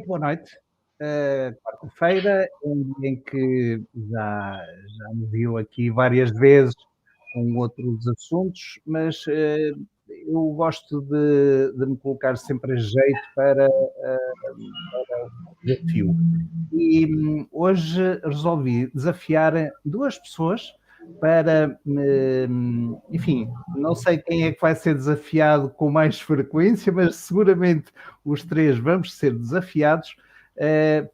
Muito boa noite. Quarta-feira, um dia em que já me viu aqui várias vezes com outros assuntos, mas eu gosto de me colocar sempre a jeito para o desafio. E hoje resolvi desafiar duas pessoas para, enfim, não sei quem é que vai ser desafiado com mais frequência, mas seguramente os três vamos ser desafiados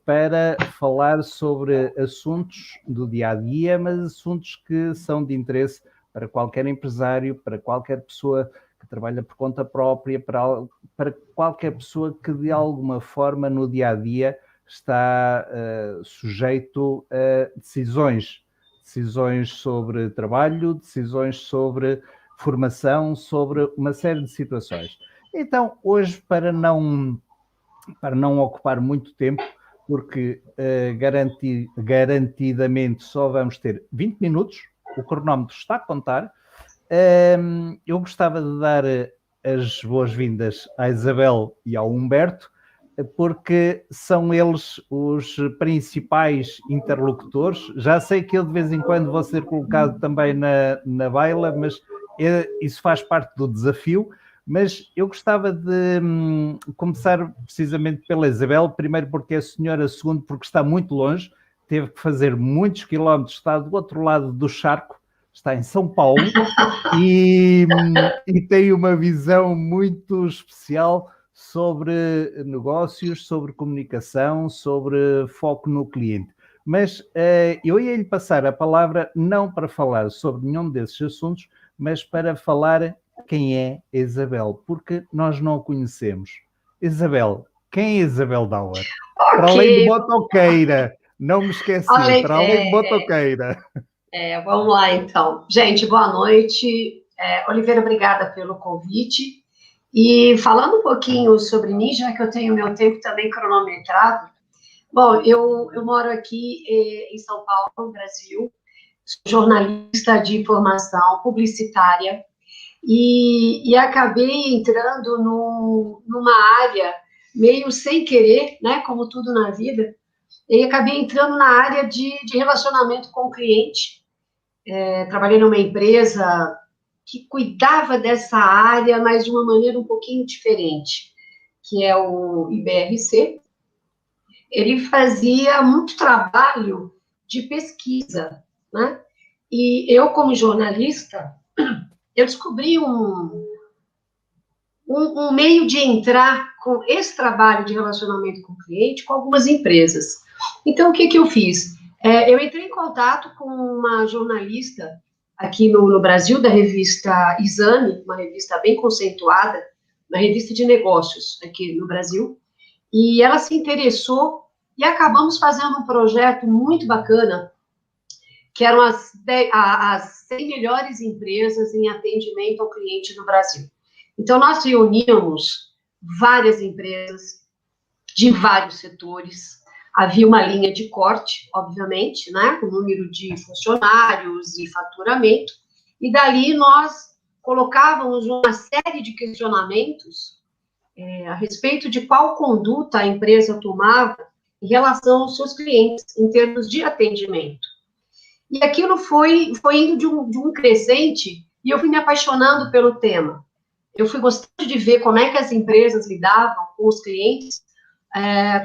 para falar sobre assuntos do dia a dia, mas assuntos que são de interesse para qualquer empresário, para qualquer pessoa que trabalha por conta própria, para qualquer pessoa que de alguma forma no dia a dia está sujeito a decisões sobre trabalho, decisões sobre formação, sobre uma série de situações. Então, hoje, para não ocupar muito tempo, porque garantidamente só vamos ter 20 minutos, o cronómetro está a contar. Eu gostava de dar as boas-vindas à Isabel e ao Humberto, porque são eles os principais interlocutores. Já sei que eu de vez em quando vou ser colocado também na baila, mas isso faz parte do desafio. Mas eu gostava de começar precisamente pela Isabel, primeiro porque é senhora, segundo porque está muito longe, teve que fazer muitos quilómetros, está do outro lado do charco, está em São Paulo, e tem uma visão muito especial sobre negócios, sobre comunicação, sobre foco no cliente. Mas eu ia-lhe passar a palavra não para falar sobre nenhum desses assuntos, mas para falar quem é Isabel, porque nós não a conhecemos. Isabel, quem é Isabel Dauer? Okay. Para além de motoqueira, não me esqueci, para além de motoqueira. Vamos lá, então. Gente, boa noite. Oliveira, obrigada pelo convite. E falando um pouquinho sobre mim, já que eu tenho meu tempo também cronometrado. Bom, eu moro aqui em São Paulo, Brasil. Sou jornalista de formação publicitária. E acabei entrando numa área meio sem querer, né, como tudo na vida, e acabei entrando na área de relacionamento com o cliente. Trabalhei numa empresa que cuidava dessa área, mas de uma maneira um pouquinho diferente, que é o IBRC. Ele fazia muito trabalho de pesquisa, né? E eu, como jornalista, eu descobri um meio de entrar com esse trabalho de relacionamento com o cliente com algumas empresas. Então, o que eu fiz? Eu entrei em contato com uma jornalista aqui no Brasil, da revista Exame, uma revista bem conceituada, uma revista de negócios aqui no Brasil, e ela se interessou e acabamos fazendo um projeto muito bacana, que eram as 100 melhores empresas em atendimento ao cliente no Brasil. Então, nós reuníamos várias empresas de vários setores. Havia uma linha de corte, obviamente, né, com o número de funcionários e faturamento, e dali nós colocávamos uma série de questionamentos a respeito de qual conduta a empresa tomava em relação aos seus clientes, em termos de atendimento. E aquilo foi indo de um crescente, e eu fui me apaixonando pelo tema. Eu fui gostando de ver como é que as empresas lidavam com os clientes,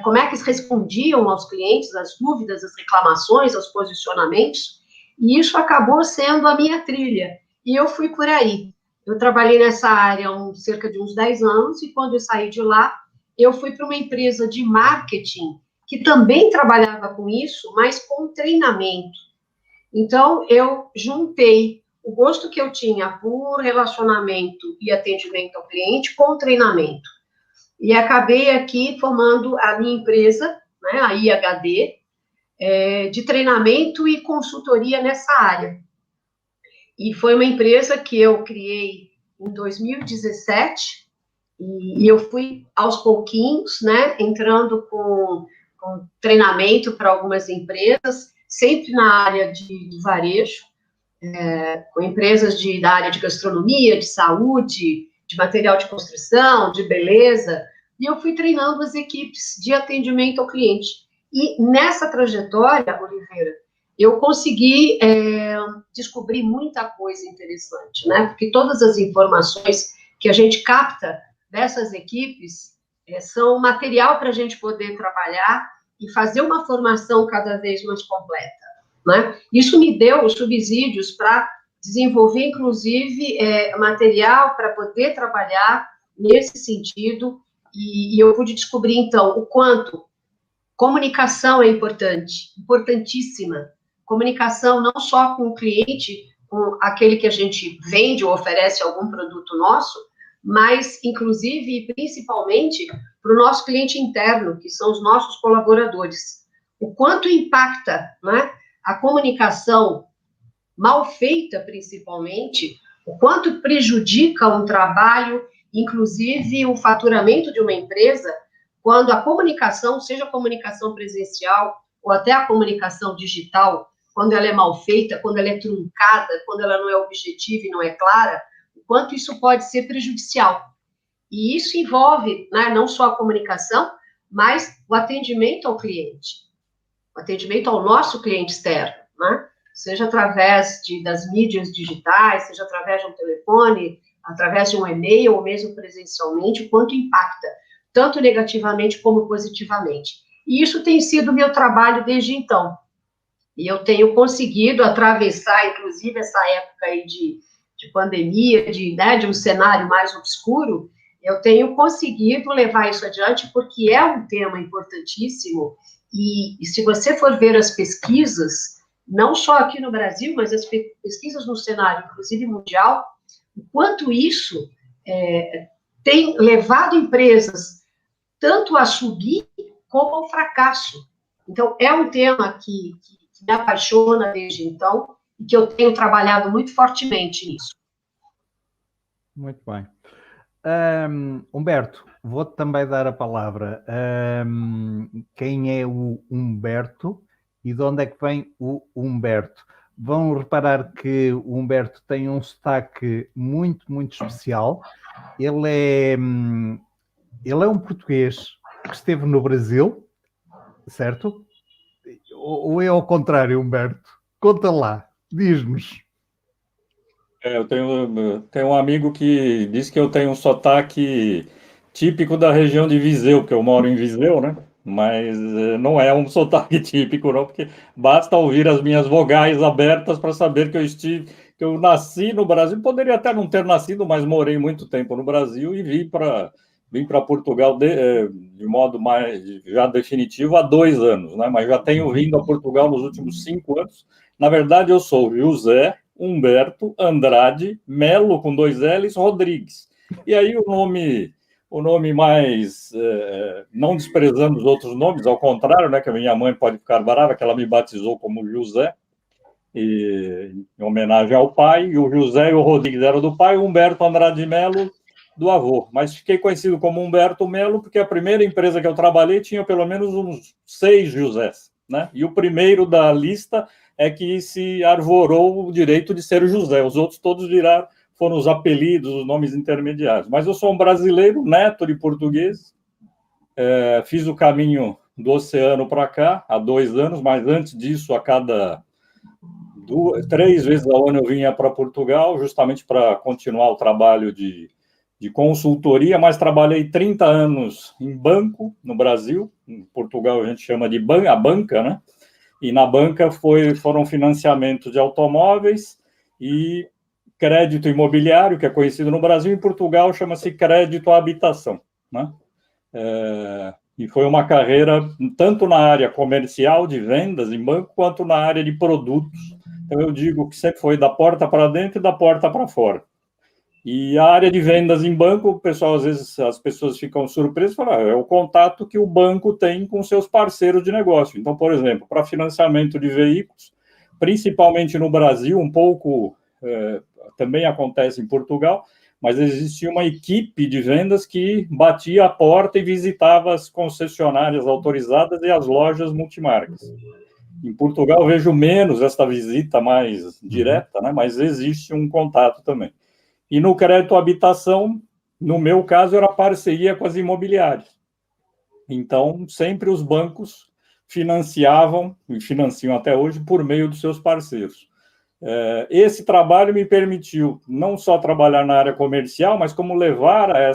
como é que eles respondiam aos clientes, as dúvidas, as reclamações, aos posicionamentos, e isso acabou sendo a minha trilha, e eu fui por aí. Eu trabalhei nessa área há cerca de uns 10 anos, e quando eu saí de lá, eu fui para uma empresa de marketing, que também trabalhava com isso, mas com treinamento. Então, eu juntei o gosto que eu tinha por relacionamento e atendimento ao cliente com treinamento. E acabei aqui formando a minha empresa, né, a IHD, de treinamento e consultoria nessa área. E foi uma empresa que eu criei em 2017, e eu fui aos pouquinhos, né, entrando com treinamento para algumas empresas, sempre na área de varejo, com empresas da área de gastronomia, de saúde, de material de construção, de beleza, e eu fui treinando as equipes de atendimento ao cliente. E nessa trajetória, Oliveira, eu consegui descobrir muita coisa interessante, né? Porque todas as informações que a gente capta dessas equipes são material para a gente poder trabalhar e fazer uma formação cada vez mais completa, né? Isso me deu subsídios para desenvolver, inclusive, material para poder trabalhar nesse sentido, e eu pude descobrir, então, o quanto comunicação é importante, importantíssima. Comunicação não só com o cliente, com aquele que a gente vende ou oferece algum produto nosso, mas, inclusive, e principalmente, para o nosso cliente interno, que são os nossos colaboradores. O quanto impacta, né, a comunicação mal feita, principalmente, o quanto prejudica um trabalho, inclusive o faturamento de uma empresa, quando a comunicação, seja a comunicação presencial ou até a comunicação digital, quando ela é mal feita, quando ela é truncada, quando ela não é objetiva e não é clara, o quanto isso pode ser prejudicial. E isso envolve, né, não só a comunicação, mas o atendimento ao cliente, o atendimento ao nosso cliente externo, né? Seja através das mídias digitais, seja através de um telefone, através de um e-mail, ou mesmo presencialmente, o quanto impacta, tanto negativamente como positivamente. E isso tem sido o meu trabalho desde então. E eu tenho conseguido atravessar, inclusive, essa época aí de pandemia, de um cenário mais obscuro, eu tenho conseguido levar isso adiante, porque é um tema importantíssimo, e se você for ver as pesquisas, não só aqui no Brasil, mas as pesquisas no cenário, inclusive mundial, o quanto isso tem levado empresas tanto a subir como ao fracasso. Então, é um tema que me apaixona desde então e que eu tenho trabalhado muito fortemente nisso. Muito bem. Humberto, vou-te também dar a palavra. Quem é o Humberto e de onde é que vem o Humberto? Vão reparar que o Humberto tem um sotaque muito, muito especial. Ele é um português que esteve no Brasil, certo? Ou é ao contrário, Humberto? Conta lá, diz-nos. Eu tenho um amigo que diz que eu tenho um sotaque típico da região de Viseu, porque eu moro em Viseu, né? Mas não é um sotaque típico, não, porque basta ouvir as minhas vogais abertas para saber que eu nasci no Brasil. Poderia até não ter nascido, mas morei muito tempo no Brasil e vim para Portugal de modo mais já definitivo há 2 anos, né? Mas já tenho vindo a Portugal nos últimos 5 anos. Na verdade, eu sou José Humberto Andrade Melo, com 2 L's, Rodrigues. E aí o nome mais, não desprezando os outros nomes, ao contrário, né, que a minha mãe pode ficar brava, que ela me batizou como José, em homenagem ao pai, e o José e o Rodrigues eram do pai, o Humberto Andrade Melo do avô. Mas fiquei conhecido como Humberto Melo porque a primeira empresa que eu trabalhei tinha pelo menos uns 6 Josés, né? E o primeiro da lista é que se arvorou o direito de ser José. Os outros todos foram os apelidos, os nomes intermediários. Mas eu sou um brasileiro, neto de português. Fiz o caminho do oceano para cá há 2 anos, mas antes disso, a cada 3 vezes ao ano eu vinha para Portugal, justamente para continuar o trabalho de consultoria, mas trabalhei 30 anos em banco no Brasil. Em Portugal a gente chama de a banca, né? E na banca foram financiamentos de automóveis e crédito imobiliário, que é conhecido no Brasil. Em Portugal chama-se crédito à habitação, né? E foi uma carreira tanto na área comercial de vendas em banco, quanto na área de produtos. Então eu digo que sempre foi da porta para dentro e da porta para fora. E a área de vendas em banco, o pessoal, às vezes, as pessoas ficam surpresas e falam, é o contato que o banco tem com seus parceiros de negócio. Então, por exemplo, para financiamento de veículos, principalmente no Brasil, um pouco também acontece em Portugal, mas existia uma equipe de vendas que batia a porta e visitava as concessionárias autorizadas e as lojas multimarcas. Em Portugal eu vejo menos esta visita mais direta, né? Mas existe um contato também. E no crédito à habitação, no meu caso, era parceria com as imobiliárias. Então, sempre os bancos financiavam, e financiam até hoje, por meio dos seus parceiros. Esse trabalho me permitiu não só trabalhar na área comercial, mas como levar a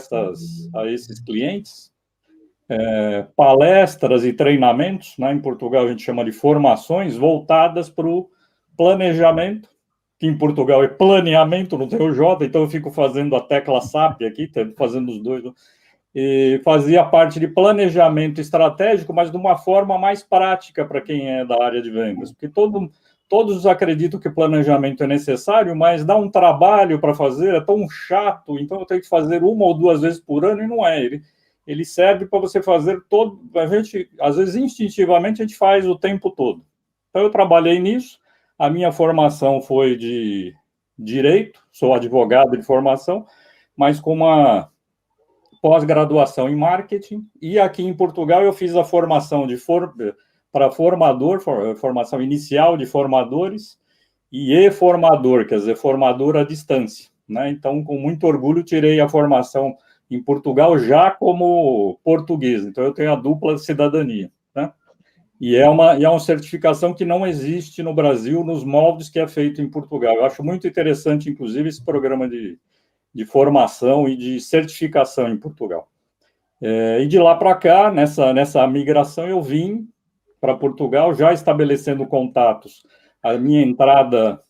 esses clientes palestras e treinamentos, né? Em Portugal a gente chama de formações, voltadas para o planejamento, que em Portugal é planeamento, não tem o J, então eu fico fazendo a tecla SAP aqui, fazendo os dois, e fazia parte de planejamento estratégico, mas de uma forma mais prática para quem é da área de vendas, porque todos acreditam que planejamento é necessário, mas dá um trabalho para fazer, é tão chato, então eu tenho que fazer 1 ou 2 vezes por ano, e não é. Ele serve para você fazer todo. A gente, às vezes, instintivamente, a gente faz o tempo todo. Então, eu trabalhei nisso. A minha formação foi de direito, sou advogado de formação, mas com uma pós-graduação em marketing. E aqui em Portugal eu fiz a formação para formador, formação inicial de formadores e e-formador, quer dizer, formador à distância, né? Então, com muito orgulho, tirei a formação em Portugal já como português, então eu tenho a dupla cidadania, né? E é uma certificação que não existe no Brasil nos moldes que é feito em Portugal. Eu acho muito interessante, inclusive, esse programa de formação e de certificação em Portugal. E de lá para cá, nessa migração, eu vim para Portugal, já estabelecendo contatos. A minha entrada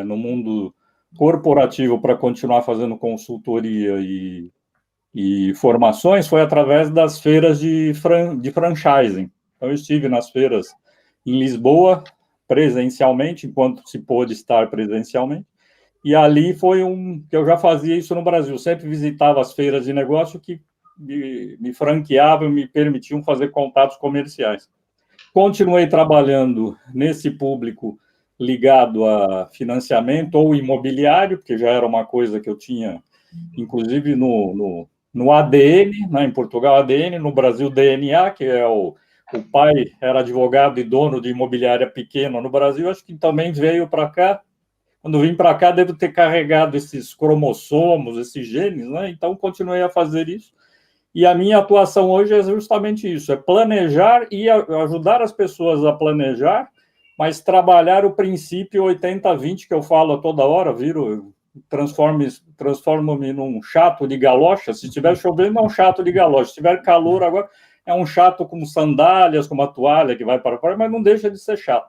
no mundo corporativo para continuar fazendo consultoria e formações foi através das feiras de franchising. Então, eu estive nas feiras em Lisboa, presencialmente, enquanto se pôde estar presencialmente, e ali foi que eu já fazia isso no Brasil, sempre visitava as feiras de negócio que me franqueavam, me permitiam fazer contatos comerciais. Continuei trabalhando nesse público ligado a financiamento ou imobiliário, porque já era uma coisa que eu tinha, inclusive no ADN, né, em Portugal ADN, no Brasil DNA, que é o pai era advogado e dono de imobiliária pequena no Brasil, acho que também veio para cá. Quando vim para cá, devo ter carregado esses cromossomos, esses genes, né? Então, continuei a fazer isso. E a minha atuação hoje é justamente isso, é planejar e ajudar as pessoas a planejar, mas trabalhar o princípio 80-20, que eu falo a toda hora, transformo-me num chato de galocha. Se estiver chovendo, é um chato de galocha. Se tiver calor agora, é um chato com sandálias, com uma toalha que vai para fora, mas não deixa de ser chato,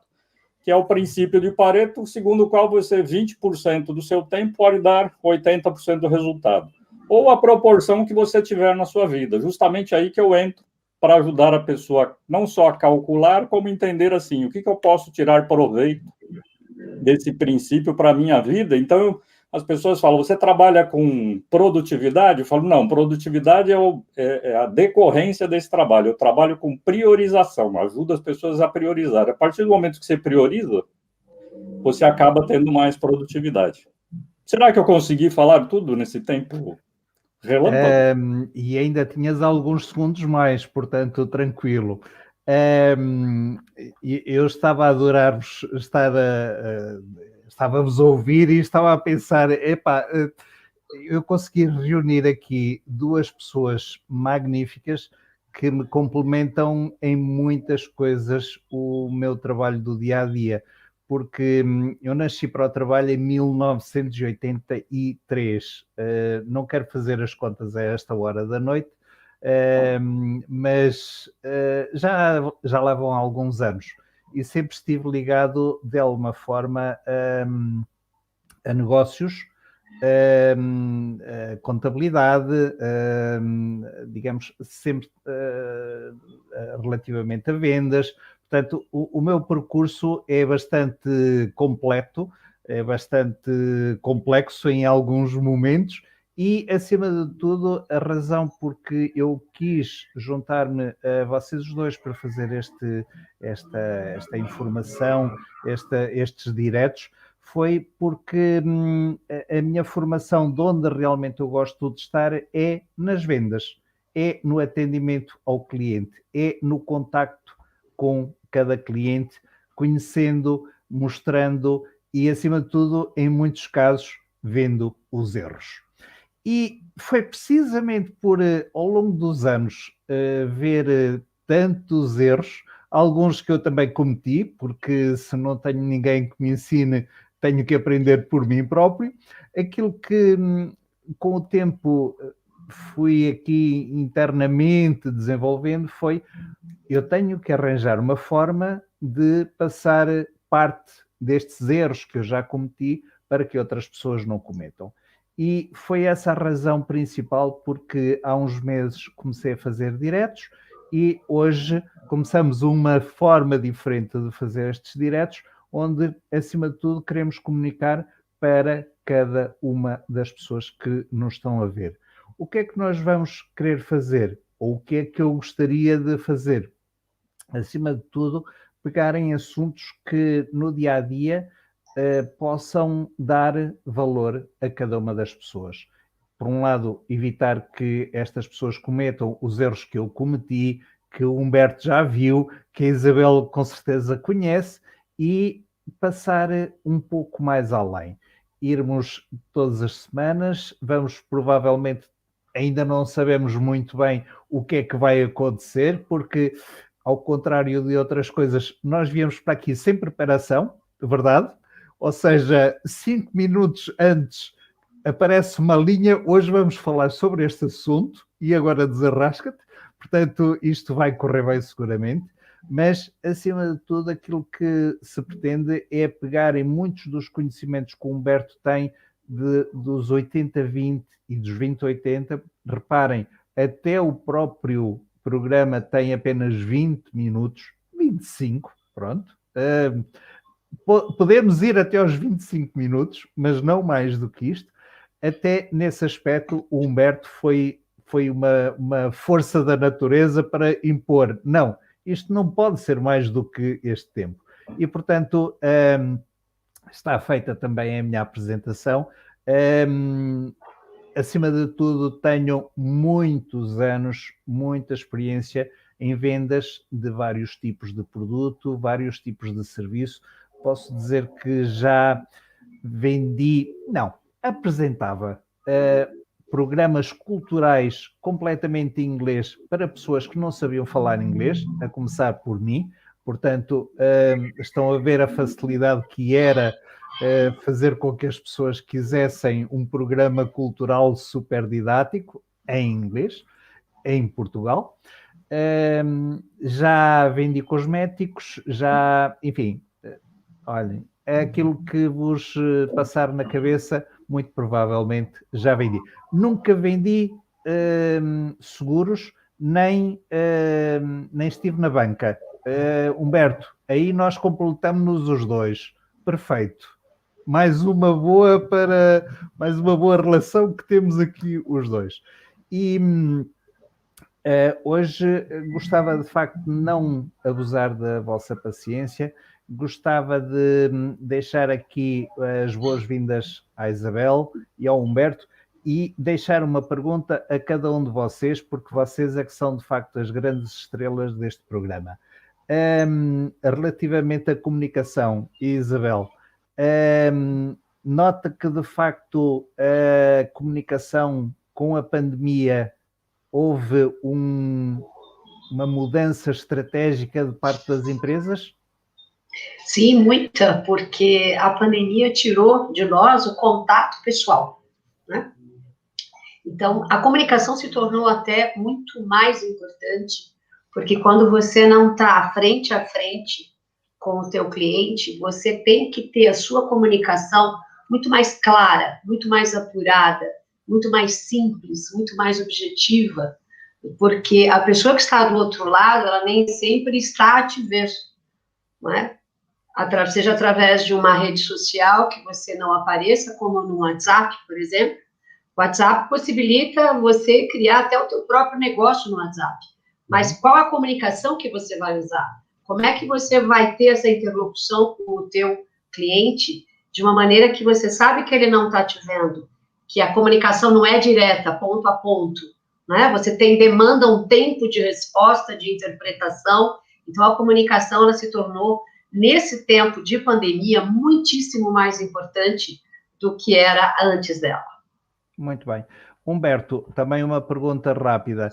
que é o princípio de Pareto, segundo o qual você 20% do seu tempo pode dar 80% do resultado, ou a proporção que você tiver na sua vida. Justamente aí que eu entro para ajudar a pessoa não só a calcular, como entender assim, o que eu posso tirar proveito desse princípio para a minha vida. Então, as pessoas falam, você trabalha com produtividade? Eu falo, não, produtividade é a decorrência desse trabalho. Eu trabalho com priorização, ajudo as pessoas a priorizar. A partir do momento que você prioriza, você acaba tendo mais produtividade. Será que eu consegui falar tudo nesse tempo relâmpago? E ainda tinhas alguns segundos mais, portanto, tranquilo. Eu estava a adorar-vos estava-vos a ouvir e estava a pensar, eu consegui reunir aqui 2 pessoas magníficas que me complementam em muitas coisas o meu trabalho do dia-a-dia, porque eu nasci para o trabalho em 1983. Não quero fazer as contas a esta hora da noite, mas já lá vão alguns anos. E sempre estive ligado, de alguma forma, a negócios, a contabilidade, digamos, sempre relativamente a vendas. Portanto, o meu percurso é bastante completo, é bastante complexo em alguns momentos e, acima de tudo, a razão porque eu quis juntar-me a vocês os dois para fazer esta informação, estes diretos, foi porque a minha formação, de onde realmente eu gosto de estar, é nas vendas, é no atendimento ao cliente, é no contacto com cada cliente, conhecendo, mostrando e, acima de tudo, em muitos casos, vendo os erros. E foi precisamente por, ao longo dos anos, ver tantos erros, alguns que eu também cometi, porque se não tenho ninguém que me ensine, tenho que aprender por mim próprio. Aquilo que, com o tempo, fui aqui internamente desenvolvendo foi: eu tenho que arranjar uma forma de passar parte destes erros que eu já cometi para que outras pessoas não cometam. E foi essa a razão principal, porque há uns meses comecei a fazer diretos e hoje começamos uma forma diferente de fazer estes diretos, onde, acima de tudo, queremos comunicar para cada uma das pessoas que nos estão a ver. O que é que nós vamos querer fazer? Ou o que é que eu gostaria de fazer? Acima de tudo, pegarem assuntos que no dia a dia possam dar valor a cada uma das pessoas. Por um lado, evitar que estas pessoas cometam os erros que eu cometi, que o Humberto já viu, que a Isabel com certeza conhece, e passar um pouco mais além. Irmos todas as semanas, vamos provavelmente, ainda não sabemos muito bem o que é que vai acontecer, porque, ao contrário de outras coisas, nós viemos para aqui sem preparação, verdade? Ou seja, 5 minutos antes aparece uma linha, hoje vamos falar sobre este assunto e agora desarrasca-te. Portanto, isto vai correr bem seguramente, mas, acima de tudo, aquilo que se pretende é pegar em muitos dos conhecimentos que o Humberto tem dos 80-20 e dos 20-80. Reparem, até o próprio programa tem apenas 20 minutos, 25, pronto. Podemos ir até aos 25 minutos, mas não mais do que isto. Até nesse aspecto, o Humberto foi uma força da natureza para impor: não, isto não pode ser mais do que este tempo. E, portanto, está feita também a minha apresentação. Acima de tudo, tenho muitos anos, muita experiência em vendas de vários tipos de produto, vários tipos de serviço. Posso dizer que já vendi, não, apresentava programas culturais completamente em inglês para pessoas que não sabiam falar inglês, a começar por mim. Portanto, estão a ver a facilidade que era fazer com que as pessoas quisessem um programa cultural super didático em inglês, em Portugal. Já vendi cosméticos, enfim, olhem, é aquilo que vos passar na cabeça, muito provavelmente já vendi. Nunca vendi seguros, nem estive na banca. Humberto, aí nós completamos-nos os dois. Perfeito. Mais uma boa relação que temos aqui os dois. E hoje gostava de facto de não abusar da vossa paciência. Gostava de deixar aqui as boas-vindas à Isabel e ao Humberto e deixar uma pergunta a cada um de vocês, porque vocês é que são de facto as grandes estrelas deste programa. Relativamente à comunicação, Isabel, nota que de facto a comunicação com a pandemia houve uma mudança estratégica de parte das empresas? Sim, muita, porque a pandemia tirou de nós o contato pessoal, né? Então, a comunicação se tornou até muito mais importante, porque quando você não está frente a frente com o teu cliente, você tem que ter a sua comunicação muito mais clara, muito mais apurada, muito mais simples, muito mais objetiva, porque a pessoa que está do outro lado, ela nem sempre está a te ver, não é? Seja através de uma rede social que você não apareça, como no WhatsApp, por exemplo. O WhatsApp possibilita você criar até o teu próprio negócio no WhatsApp. Mas qual a comunicação que você vai usar? Como é que você vai ter essa interlocução com o teu cliente de uma maneira que você sabe que ele não está te vendo, que a comunicação não é direta, ponto a ponto, né? Você demanda um tempo de resposta, de interpretação. Então, a comunicação, ela se tornou, nesse tempo de pandemia, muitíssimo mais importante do que era antes dela. Muito bem. Humberto, também uma pergunta rápida.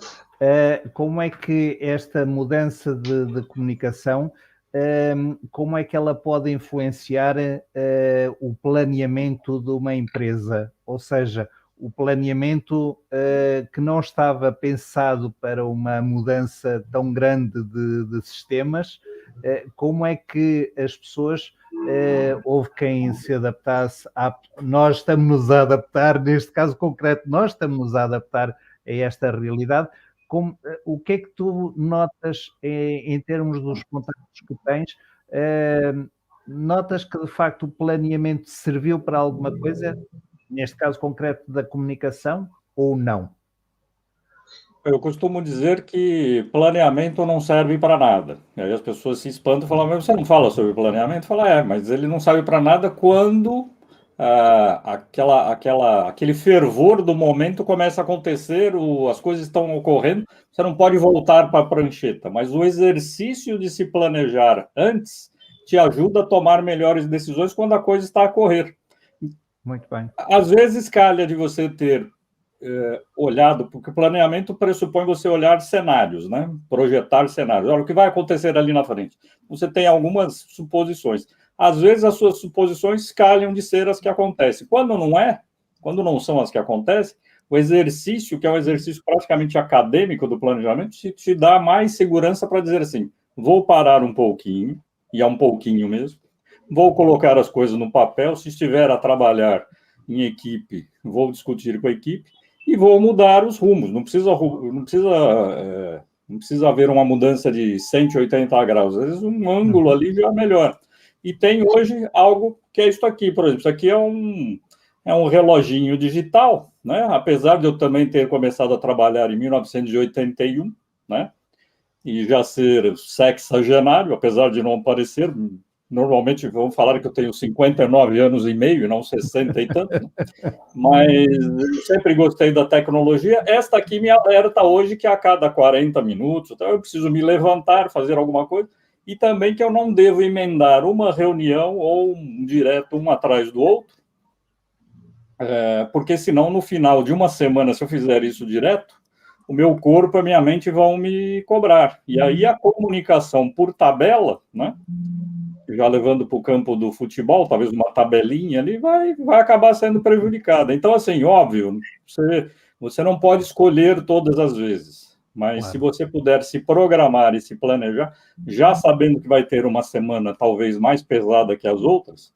como é que esta mudança de comunicação, como é que ela pode influenciar o planeamento de uma empresa? Ou seja, o planeamento que não estava pensado para uma mudança tão grande de sistemas, como é que as pessoas, houve quem se adaptasse, nós estamos-nos a adaptar, neste caso concreto, nós estamos-nos a adaptar a esta realidade. O que é que tu notas em termos dos contactos que tens? Notas que de facto o planeamento serviu para alguma coisa, neste caso concreto da comunicação, ou não? Eu costumo dizer que planeamento não serve para nada. E aí as pessoas se espantam e falam, mas você não fala sobre planeamento? Fala, mas ele não serve para nada quando aquele fervor do momento começa a acontecer, as coisas estão ocorrendo, você não pode voltar para a prancheta, mas o exercício de se planejar antes te ajuda a tomar melhores decisões quando a coisa está a correr. Muito bem. Às vezes calha de você ter olhado, porque o planeamento pressupõe você olhar cenários, né? Projetar cenários. Olha, o que vai acontecer ali na frente? Você tem algumas suposições. Às vezes as suas suposições calham de ser as que acontecem. Quando não são as que acontecem, o exercício, que é um exercício praticamente acadêmico do planejamento, te dá mais segurança para dizer assim, vou parar um pouquinho, e é um pouquinho mesmo, vou colocar as coisas no papel, se estiver a trabalhar em equipe, vou discutir com a equipe, e vou mudar os rumos. Não precisa haver uma mudança de 180 graus. Às vezes um ângulo ali já é melhor. E tem hoje algo que é isso aqui, por exemplo. Isso aqui é um reloginho digital, né? Apesar de eu também ter começado a trabalhar em 1981, né? E já ser sexagenário, apesar de não parecer. Normalmente vão falar que eu tenho 59 anos e meio, e não 60 e tanto, né? Mas eu sempre gostei da tecnologia. Esta aqui me alerta hoje que a cada 40 minutos então eu preciso me levantar, fazer alguma coisa, e também que eu não devo emendar uma reunião ou um direto um atrás do outro, porque senão no final de uma semana, se eu fizer isso direto, o meu corpo e a minha mente vão me cobrar. E aí a comunicação por tabela, né? Já levando para o campo do futebol, talvez uma tabelinha ali, vai acabar sendo prejudicada. Então, assim, óbvio, você não pode escolher todas as vezes, mas claro, se você puder se programar e se planejar, já sabendo que vai ter uma semana talvez mais pesada que as outras,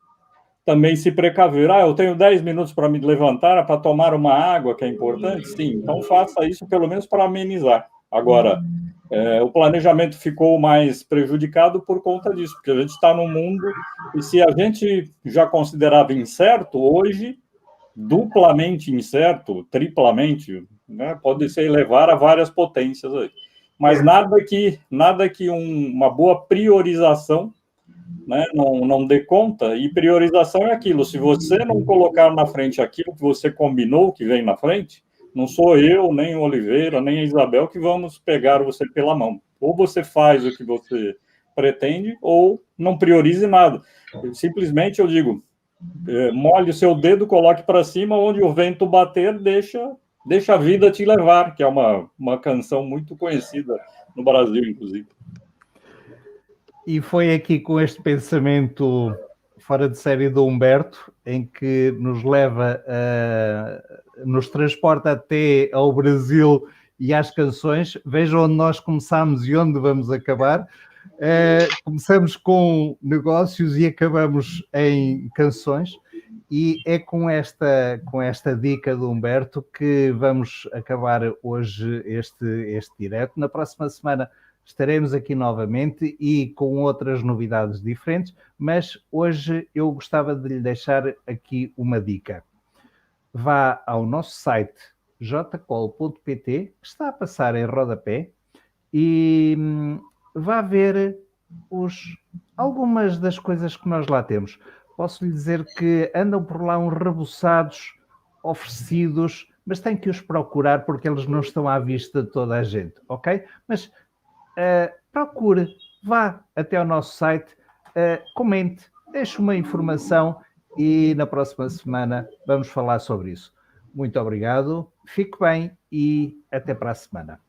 também se precaver. Eu tenho 10 minutos para me levantar, para tomar uma água, que é importante? Sim, então faça isso pelo menos para amenizar. Agora, o planejamento ficou mais prejudicado por conta disso, porque a gente está num mundo, e se a gente já considerava incerto, hoje, duplamente incerto, triplamente, né, pode se elevar a várias potências aí. Mas nada que uma boa priorização, né, não dê conta, e priorização é aquilo, se você não colocar na frente aquilo que você combinou que vem na frente, não sou eu, nem o Oliveira, nem a Isabel que vamos pegar você pela mão. Ou você faz o que você pretende, ou não priorize nada. Simplesmente eu digo, molhe o seu dedo, coloque para cima, onde o vento bater, deixa a vida te levar, que é uma canção muito conhecida no Brasil, inclusive. E foi aqui com este pensamento fora de série do Humberto, em que nos leva, nos transporta até ao Brasil e às canções. Vejam onde nós começamos e onde vamos acabar. Começamos com negócios e acabamos em canções. E é com esta dica do Humberto que vamos acabar hoje este direto. Na próxima semana estaremos aqui novamente e com outras novidades diferentes, mas hoje eu gostava de lhe deixar aqui uma dica. Vá ao nosso site jcol.pt, que está a passar em rodapé, e vá ver algumas das coisas que nós lá temos. Posso lhe dizer que andam por lá uns rebuçados oferecidos, mas tem que os procurar porque eles não estão à vista de toda a gente, ok? Mas procure, vá até ao nosso site, comente, deixe uma informação e na próxima semana vamos falar sobre isso. Muito obrigado, fique bem e até para a semana.